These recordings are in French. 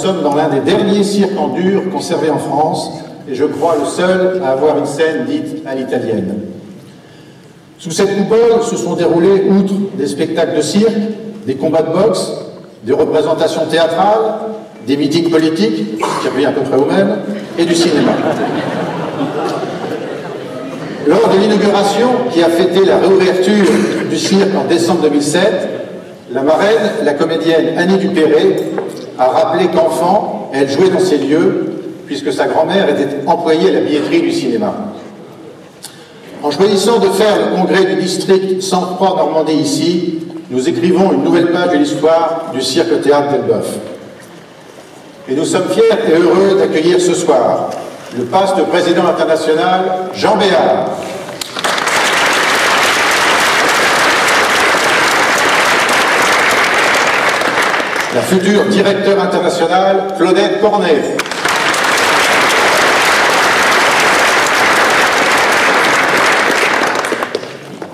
sommes dans l'un des derniers cirques en dur conservés en France, et je crois le seul à avoir une scène dite à l'italienne. Sous cette coupole se sont déroulés, outre des spectacles de cirque, des combats de boxe, des représentations théâtrales, des meetings politiques, qui reviennent à peu près au même, et du cinéma. Lors de l'inauguration qui a fêté la réouverture du cirque en décembre 2007, la marraine, la comédienne Annie Dupéré, a rappelé qu'enfant, elle jouait dans ces lieux, puisque sa grand-mère était employée à la billetterie du cinéma. En choisissant de faire le congrès du district 103 Normandie ici, nous écrivons une nouvelle page de l'histoire du cirque-théâtre d'Elbeuf. Et nous sommes fiers et heureux d'accueillir ce soir le paste président international Jean Béard. La future directeur internationale Claudette Cornet.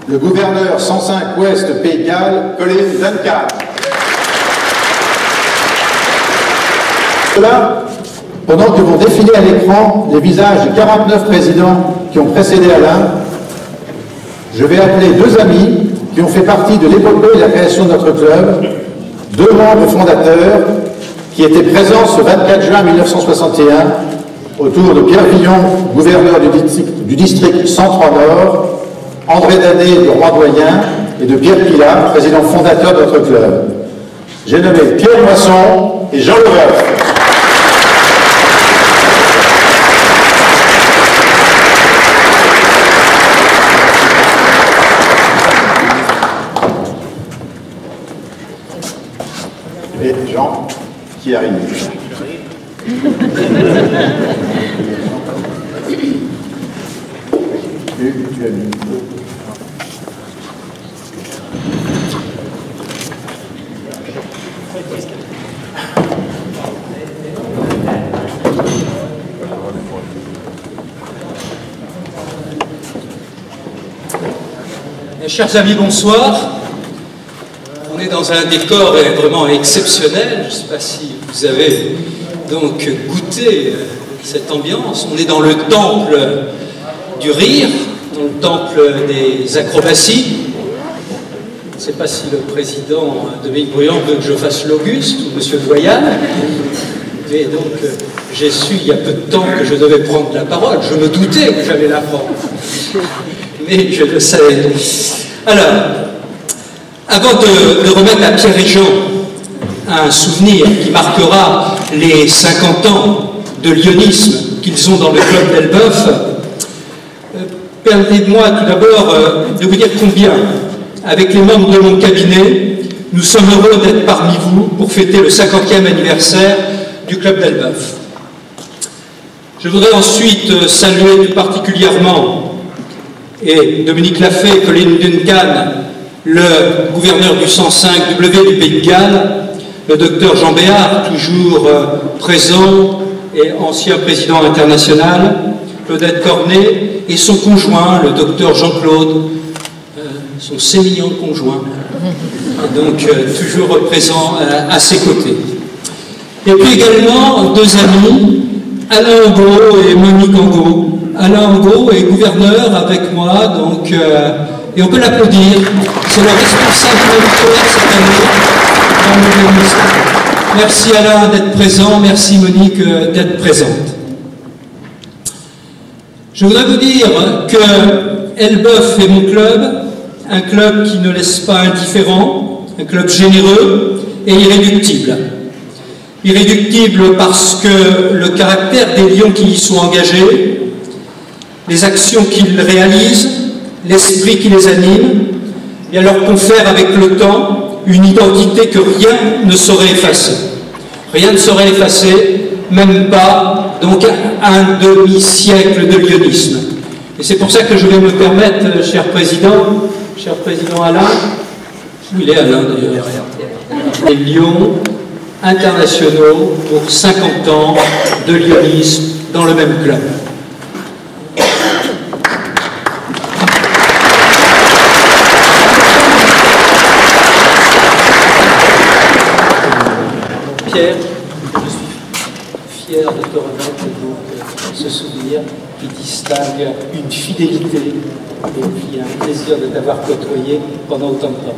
Le gouverneur 105 Ouest Pays de Galles, Colin Duncan. Cela, pendant que vont défiler à l'écran les visages des 49 présidents qui ont précédé Alain, je vais appeler deux amis qui ont fait partie de l'épopée de la création de notre club, deux membres fondateurs qui étaient présents ce 24 juin 1961 autour de Pierre Villon, gouverneur du district 103 Nord, André Danet de Roy-Doyen et de Pierre Pilat, président fondateur de notre club. J'ai nommé Pierre Moisson et Jean Leboeuf. Et Jean qui arrive. Tu as mis. Chers amis, bonsoir. On est dans un décor vraiment exceptionnel. Je ne sais pas si vous avez donc goûté cette ambiance. On est dans le temple du rire, dans le temple des acrobaties. Je ne sais pas si le président Dominique Bruyant veut que je fasse l'Auguste ou M. Loyal. Et donc, j'ai su il y a peu de temps que je devais prendre la parole. Je me doutais que j'allais la prendre. Mais je le savais. Alors, avant de remettre à Pierre et Jean un souvenir qui marquera les 50 ans de lyonisme qu'ils ont dans le club d'Elbeuf, permettez-moi tout d'abord de vous dire combien, avec les membres de mon cabinet, nous sommes heureux d'être parmi vous pour fêter le 50e anniversaire du club d'Elbeuf. Je voudrais ensuite saluer tout particulièrement et Dominique Lafay et Colin Duncan, le gouverneur du 105W du Pays de Galles, le docteur Jean Béard, toujours présent et ancien président international, Claudette Cornet, et son conjoint, le docteur Jean-Claude, son sémillant conjoint, donc toujours présent à ses côtés. Et puis également deux amis, Alain Angot et Monique Angot. Alain Angot est gouverneur avec moi, donc, et on peut l'applaudir. C'est le responsable moniteur cette année dans le ministère. Merci Alain d'être présent, merci Monique d'être présente. Je voudrais vous dire que Elbeuf est mon club, un club qui ne laisse pas indifférent, un club généreux et irréductible. Irréductible parce que le caractère des lions qui y sont engagés, les actions qu'ils réalisent, l'esprit qui les anime, et leur confère avec le temps une identité que rien ne saurait effacer. Rien ne saurait effacer, même pas donc un demi-siècle de lyonisme. Et c'est pour ça que je vais me permettre, cher président Alain, où il est Alain d'ailleurs, les lions internationaux pour 50 ans de lyonisme dans le même club. Pierre, fier de te remettre donc ce souvenir qui distingue une fidélité et puis un plaisir de t'avoir côtoyé pendant autant de temps.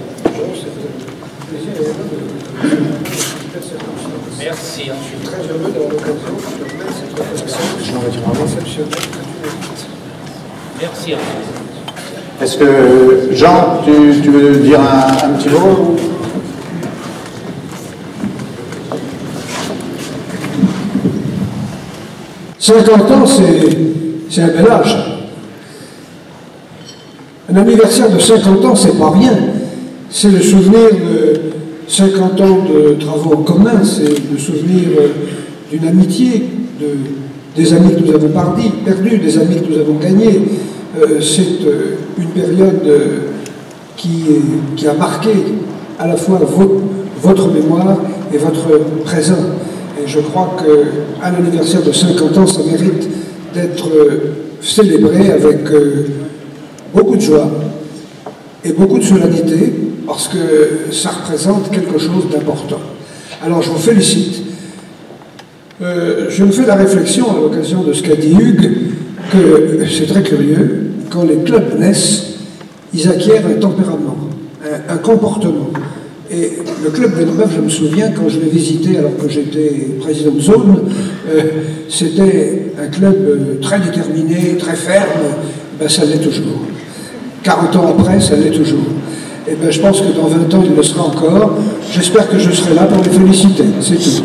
Merci. Je suis très heureux d'avoir l'occasion de remettre cette réflexion exceptionnelle. Merci. Est-ce que, Jean, tu veux dire un petit mot? « 50 ans, c'est un bel âge. Un anniversaire de 50 ans, c'est pas rien. C'est le souvenir de 50 ans de travaux en commun, c'est le souvenir d'une amitié, des amis que nous avons perdus, des amis que nous avons gagnés. C'est une période qui a marqué à la fois votre mémoire et votre présent. Et je crois qu'à l'anniversaire de 50 ans, ça mérite d'être célébré avec beaucoup de joie et beaucoup de solennité, parce que ça représente quelque chose d'important. Alors je vous félicite. Je me fais la réflexion à l'occasion de ce qu'a dit Hugues, que c'est très curieux, quand les clubs naissent, ils acquièrent un tempérament, un comportement. Et le club d'Elbeuf, je me souviens, quand je l'ai visité alors que j'étais président de zone, c'était un club très déterminé, très ferme. Ben, ça l'est toujours. 40 ans après, ça l'est toujours. Et ben, je pense que dans 20 ans, il le sera encore. J'espère que je serai là pour les féliciter. C'est tout.